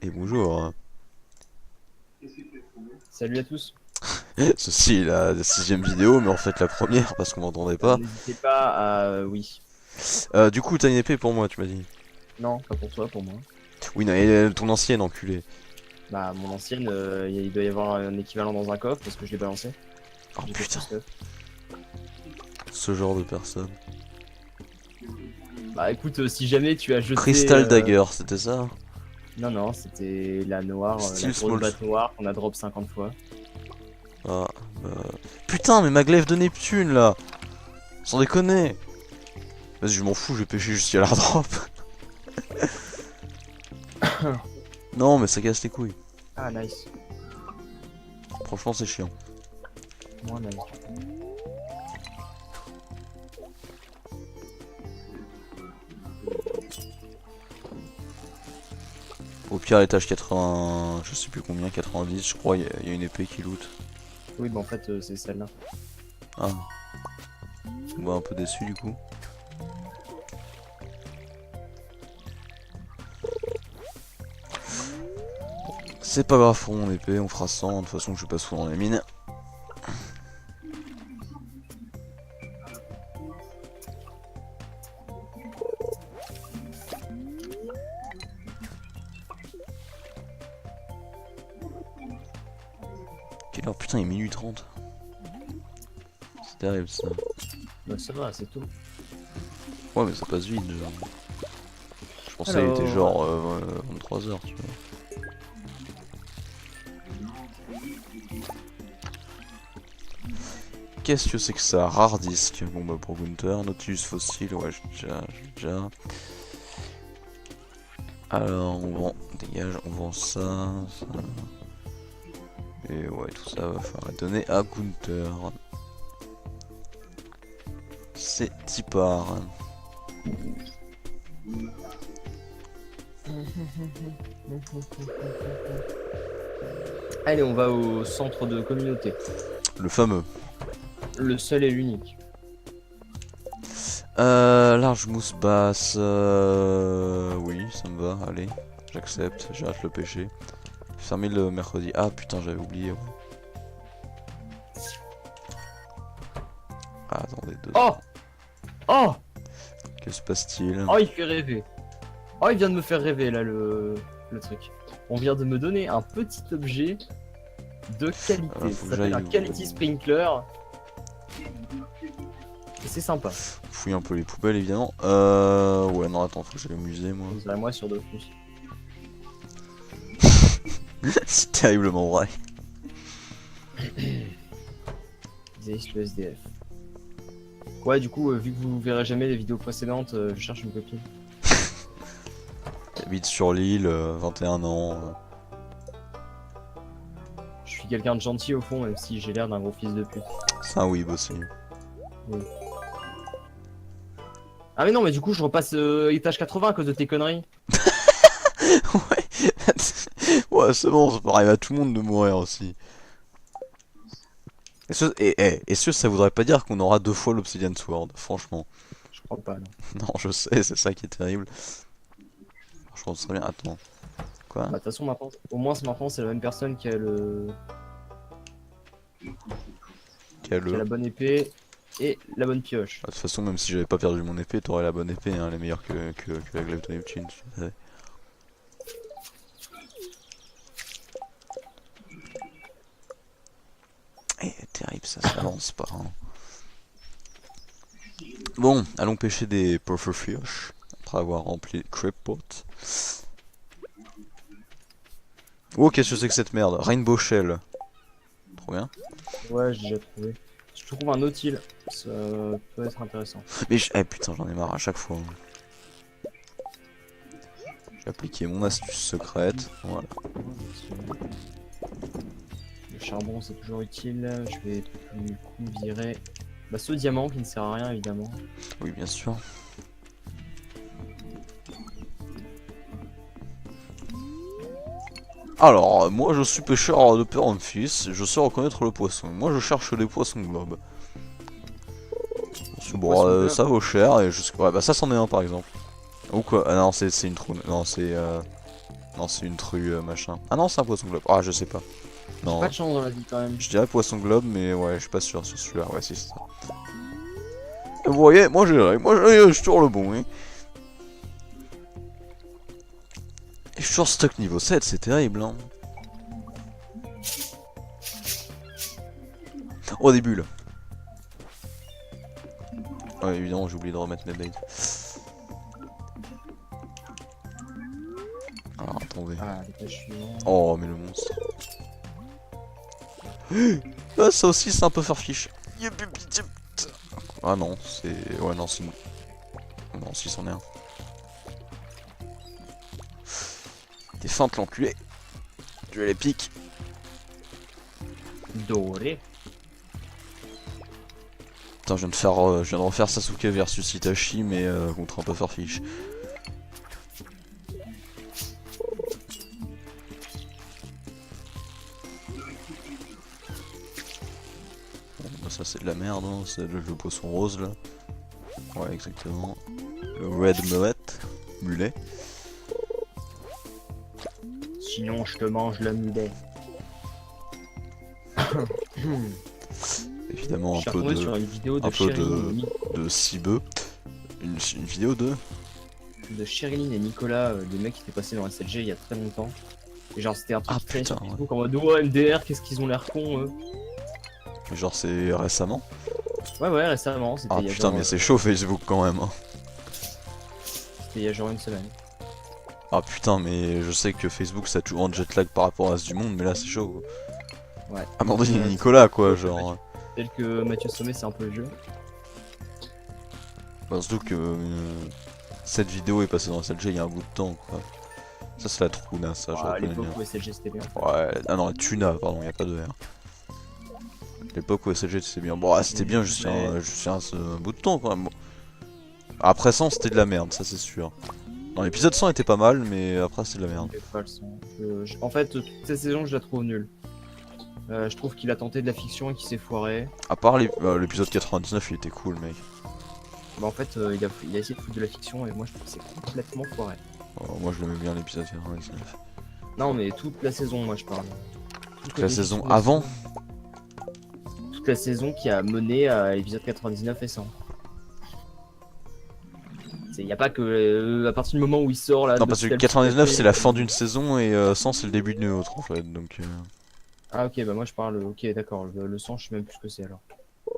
Et bonjour. Salut à tous. Ceci est la sixième vidéo, mais en fait la première parce qu'on m'entendait pas. N'hésitez pas à... Oui. Du coup, t'as une épée pour moi, tu m'as dit. Non, pas pour toi, pour moi. Oui, non, ton ancienne, enculé. Bah, mon ancienne, il doit y avoir un équivalent dans un coffre parce que je l'ai balancé. Oh J'étais putain, plus neuf. ce genre de personne. Bah, écoute, si jamais tu as jeté... Crystal Dagger, c'était ça? Non, non, c'était la noire, la Steel grosse Small. batte noire qu'on a drop 50 fois. Ah, bah... Putain, mais ma glaive de Neptune là! Sans déconner! Vas-y, je m'en fous, je vais pêcher jusqu'à la drop. Non, mais ça casse les couilles. Ah, nice. Franchement, c'est chiant. Moi, nice. Au pire, l'étage 80, je sais plus combien, 90, je crois, il y a une épée qui loot. Oui, bah en fait, c'est celle-là. Ah, on va un peu déçu du coup. C'est pas grave pour mon épée, on fera 100, de toute façon je vais pas souvent dans les mines. Quelle heure? Putain, il est minuit 30. C'est terrible ça. Bah, ça va, c'est tout. Ouais, mais ça passe vite genre. Je pensais qu'il était Alors... genre 23h, tu vois. Qu'est-ce que c'est que ça? Rare disque. Bon bah pour Gunther, Nautilus fossile, ouais j'ai déjà. Alors on vend, dégage, on vend ça, ça. Et ouais tout ça va falloir donner à Gunther. C'est Tipar. Allez, on va au centre de communauté. Le fameux. Le seul et l'unique. Large mousse basse. Oui, ça me va, allez. J'accepte, j'arrête le péché. Fermer le mercredi. Ah putain, j'avais oublié. Ouais. Ah, attendez, deux Oh! secondes. Oh! Que se passe-t-il? Oh, il fait rêver. Oh, il vient de me faire rêver là le truc. On vient de me donner un petit objet de qualité. Faut Ça que s'appelle j'aille un Quality Sprinkler. Et c'est sympa. fouiller un peu les poubelles évidemment. Ouais, non, attends, faut que j'aille au musée moi. On dirait moi sur Dofus. C'est terriblement vrai. Zéis le SDF. Ouais, du coup, vu que vous verrez jamais les vidéos précédentes, je cherche une copine. J'habite sur l'île, 21 ans. Je suis quelqu'un de gentil au fond, même si j'ai l'air d'un gros fils de pute. C'est un weeb aussi. Oui. Ah mais non, mais du coup, je repasse étage 80 à cause de tes conneries. Ouais, ouais, c'est bon, ça peut arriver à tout le monde de mourir aussi. Est-ce que ça voudrait pas dire qu'on aura deux fois l'Obsidian Sword? Franchement. Je crois pas, non. Non, je sais, c'est ça qui est terrible. Franchement, ce serait bien. Attends. Quoi? Bah, de toute façon, maintenant, au moins, maintenant, c'est la même personne qui a Quel qui a la bonne épée et la bonne pioche. De toute façon, même si j'avais pas perdu mon épée, t'aurais la bonne épée, hein, elle est meilleure que la glaive de Neptune. Tu sais. Eh, terrible, ça s'avance pas. Hein. Bon, allons pêcher des pufferfish après avoir rempli le crabpot. Oh, qu'est-ce que c'est que cette merde? Rainbow Shell. Trop bien. Ouais, j'ai déjà trouvé. Si je trouve un nautile, ça peut être intéressant. Mais eh putain, j'en ai marre à chaque fois. J'ai appliqué mon astuce secrète. Voilà. Le charbon, c'est toujours utile. Je vais du coup virer bah, ce diamant qui ne sert à rien, évidemment. Oui, bien sûr. Alors, moi je suis pêcheur de père en fils, je sais reconnaître le poisson. Moi je cherche des poissons globes. Parce que bon, Poisson bleu. ça vaut cher et ouais, bah ça c'en est un par exemple. Ou quoi? Ah non, c'est une trône. Non, c'est Non, c'est une true machin. Ah non, c'est un poisson globe. Ah, je sais pas. Non, Pas de chance dans la vie quand même. je dirais poisson globe, mais ouais, je suis pas sûr sur celui-là. Ouais, si, c'est ça. Vous voyez, moi je suis toujours le bon, hein. Et je suis sur stock niveau 7, c'est terrible, hein. Oh, des bulles. Ouais, évidemment, j'ai oublié de remettre mes baits. Alors, attendez. Ah, l'étage suivant. Oh, mais le monstre. Ah, ça aussi, c'est un peu farfiche. Ah non, c'est... Ouais, non, c'est... Non, si, c'en est un. T'es feinte, l'enculé. Tu les piques. Doré. Putain, je viens de refaire Sasuke versus Itachi, mais contre un peu farfiche. Bon, bah ça c'est de la merde, hein. C'est le poisson rose là. Ouais, exactement. Le red mulet. Sinon, je te mange le mulet. Évidemment, Je un suis peu retombé de... sur une vidéo de un peu Sherilyn de cibeux. Une vidéo de Sherilyn et Nicolas, des mecs qui étaient passés dans SLG il y a très longtemps. Et genre, c'était un truc Ah, qui traînait sur putain, Facebook en mode oh MDR, qu'est-ce qu'ils ont l'air cons eux. genre c'est récemment. Ouais, ouais, récemment, c'était Ah il y a putain, genre, mais c'est chaud Facebook quand même, hein. c'était il y a genre une semaine. Ah putain, mais je sais que Facebook ça a toujours un jet lag par rapport à ce du monde, mais là c'est chaud. Ouais. Amandine et Ouais, Nicolas quoi, genre. Tel que Mathieu Sommet, c'est un peu le jeu. Bah, surtout que cette vidéo est passée dans SLG il y a un bout de temps quoi. Ça c'est la Truna, ça je À reconnais l'époque bien. où SLG c'était bien. Ouais, ah non, la Tuna, pardon, y a pas de R. L'époque où SLG c'était bien. Bon, ah, c'était bien juste un bout de temps quand même. Bon. Après 100 c'était de la merde, ça c'est sûr. Dans l'épisode 100 était pas mal, mais après c'était de la merde. Il fait pas le son. En fait, toute cette saison, je la trouve nulle. Je trouve qu'il a tenté de la fiction et qu'il s'est foiré. À part l'épisode 99, il était cool, mec. Bah, en fait, il a essayé de foutre de la fiction et moi je trouve que c'est complètement foiré. Oh, moi je l'aimais bien l'épisode 99. Non, mais toute la saison, moi je parle. Toute la saison avant? Toute la saison qui a mené à l'épisode 99 et 100. Il n'y a pas que à partir du moment où il sort là. Non, parce que 99 c'est la fin d'une saison et 100 c'est le début d'une autre en fait, donc... Ah ok, bah moi je parle, ok d'accord, le 100 je sais même plus ce que c'est alors.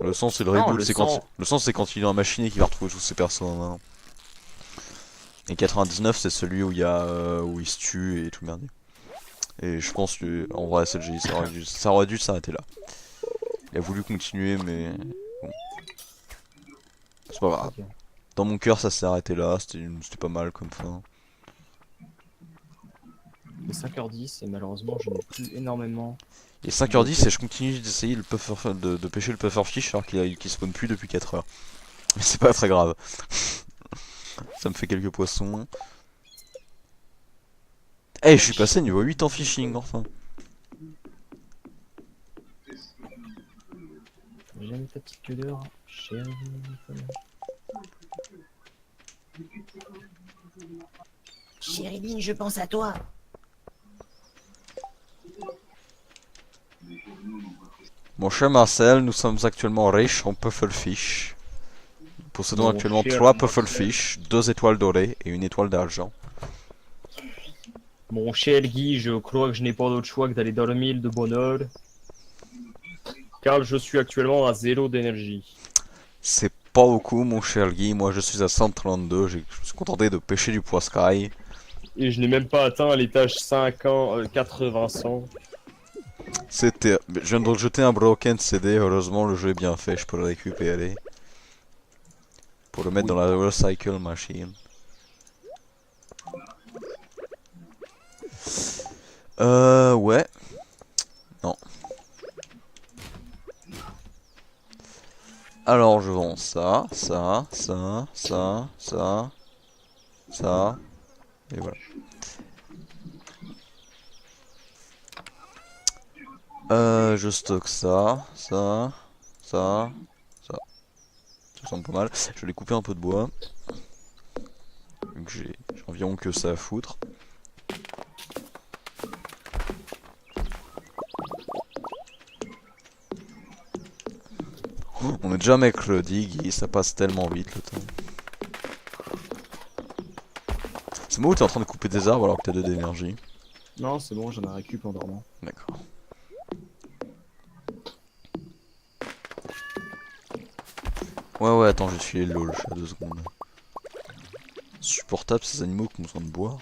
Le 100 c'est le Non, reboot, le c'est 100. quand... Le 100 c'est quand il est en machine et qu'il va retrouver tous ses persos en main. Et 99 c'est celui où il y a... où il se tue et tout le merdier. Et je pense que en vrai SLG ça aurait dû s'arrêter là. Il a voulu continuer mais... Bon. C'est pas grave. Ok. Dans mon cœur ça s'est arrêté là, c'était pas mal comme fin. Il est 5h10 et malheureusement je n'ai plus énormément. Et 5h10 et je continue d'essayer de pêcher le pufferfish alors qu'il spawn plus depuis 4h. Mais c'est pas très grave. Ça me fait quelques poissons. Eh, je suis passé niveau 8 en fishing enfin. J'aime ta petite queue d'heure, chérie. Chérie, je pense à toi. Mon cher Marcel, nous sommes actuellement riches en pufferfish. Nous possédons Mon actuellement cher 3 Marcel. pufferfish, 2 étoiles dorées et une étoile d'argent. Mon cher Guy, je crois que je n'ai pas d'autre choix que d'aller dormir de bonne heure. Car je suis actuellement à 0 d'énergie. C'est pas beaucoup mon cher Guy, moi je suis à 132, je me suis contenté de pêcher du poiscaille. Et je n'ai même pas atteint l'étage 80 100. C'était... Je viens de jeter un broken CD, heureusement le jeu est bien fait, je peux le récupérer. Pour le mettre dans la recycle machine. Ouais. Non. Alors je vends ça, ça, ça, ça, ça, ça, et voilà. Je stocke ça, ça, ça, ça. Ça semble pas mal. Je vais couper un peu de bois. Donc j'ai environ que ça à foutre. On est déjà mercredi, Guy, ça passe tellement vite le temps. C'est moi où t'es en train de couper des arbres alors que t'as 2 d'énergie. Non, c'est bon, j'en ai récup en dormant. D'accord. Ouais, attends, j'ai filé le LOL, je suis à 2 secondes. Supportable ces animaux qui ont besoin de boire.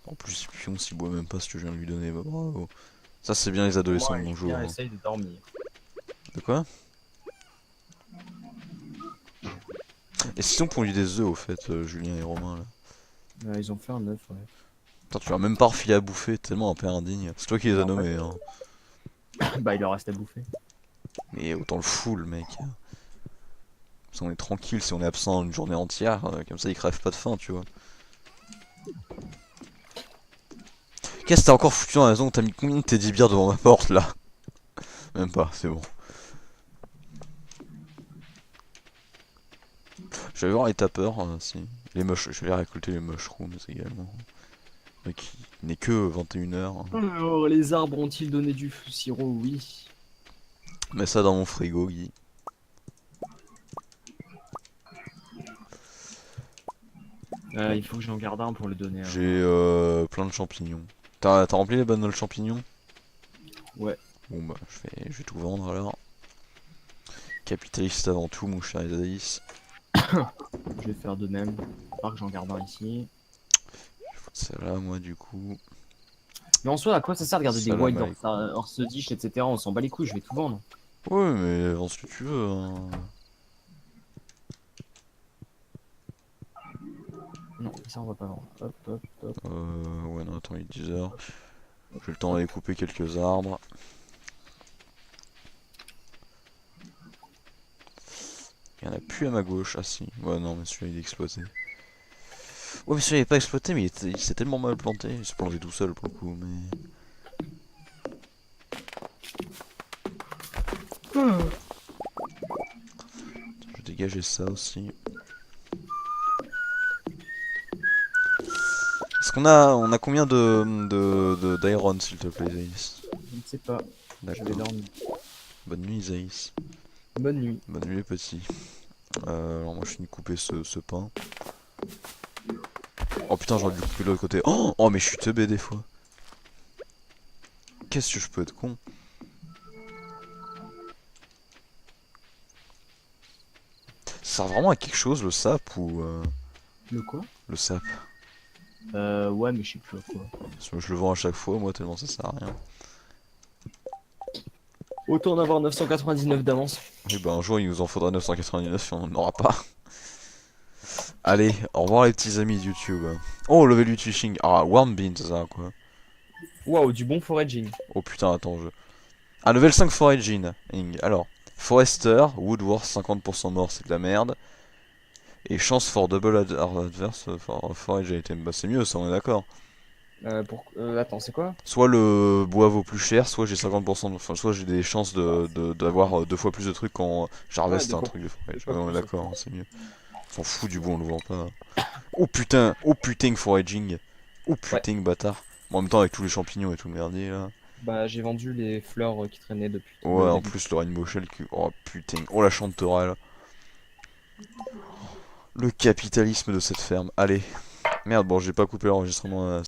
En plus, Pion s'il boit même pas ce que je viens de lui donner, bah bravo. Ça, c'est bien les adolescents de Moi, mon jour. Julien Hein. essaye de dormir. De quoi? Et si on pondu des œufs au fait, Julien et Romain là? Ils ont fait un œuf, ouais. Attends, tu vas même pas refiler à bouffer, tellement un père indigne. C'est toi qui les as En fait, nommés, hein. Bah, il leur reste à bouffer. Mais autant le full, mec. Si on est tranquille, si on est absent une journée entière, comme ça ils crèvent pas de faim, tu vois. Qu'est-ce que t'as encore foutu dans la maison? T'as mis combien de tes 10 bières devant ma porte là? Même pas, c'est bon. Je vais voir les tapeurs, si. Les mush, je vais aller récolter les mushrooms également. Donc il n'est que 21h. Alors, les arbres ont-ils donné du sirop? Oui. Mets ça dans mon frigo, Guy. Il faut que j'en garde un pour le donner. J'ai plein de champignons. T'as rempli les bundles champignons? Ouais. Bon bah je vais tout vendre alors. Capitaliste avant tout mon cher Isaïs. Je vais faire de même. À part que j'en garde un ici. Je vais foutre ça là moi du coup. Mais en soi, à quoi ça sert de garder des Salam white alaikum. hors ce dish, etc. On s'en bat les couilles, je vais tout vendre. Ouais mais vends ce que tu veux hein. Non, ça on va pas vendre. Hop, hop, hop. Ouais non attends il est 10h. J'ai le temps d'aller couper quelques arbres. Il y en a plus à ma gauche, ah si. Ouais non mais celui-là il est exploité. Ouais mais celui-là il est pas exploité mais il s'est tellement mal planté. Il s'est planté tout seul pour le coup mais... Je vais dégager ça aussi. Est-ce qu'on a... On a combien d'iron s'il te plaît Isaïs? Je ne sais pas, je vais D'accord. dormir. Bonne nuit Isaïs. Bonne nuit. Bonne nuit les petits. Alors moi je finis de couper ce pain. Oh putain j'aurais dû couper de l'autre côté. Oh mais je suis teubé des fois. Qu'est-ce que je peux être con? Ça sert vraiment à quelque chose le sap ou Le quoi? le sap? Ouais, mais je sais plus à quoi. Parce que je le vends à chaque fois moi tellement ça sert à rien. Autant en avoir 999 d'avance. Et ben un jour il nous en faudra 999 et on n'en aura pas. Allez, au revoir les petits amis de YouTube. Oh level du fishing. Ah worm bean c'est ça quoi. Waouh, du bon foraging. Oh putain attends je... Ah level 5 foraging. Alors, Forester, Woodworth 50% mort c'est de la merde. Et chance for double adverse for forage item. Bah c'est mieux ça on est d'accord. Attends, c'est quoi? Soit le bois vaut plus cher, soit j'ai 50% de... Enfin soit j'ai des chances d'avoir 2 fois plus de trucs quand j'harveste Ouais, un deux truc de forage. fois Ouais, on est plus, d'accord, hein, c'est mieux. On s'en fout du bois, on le vend pas. Oh putain foraging. Oh putain bâtard. Bon, en même temps avec tous les champignons et tout le merdier là. Bah, j'ai vendu les fleurs qui traînaient depuis Ouais le en début. plus le rainbow shell qui... Oh putain. Oh la chanterelle. Le capitalisme de cette ferme. Allez. Merde bon j'ai pas coupé l'enregistrement.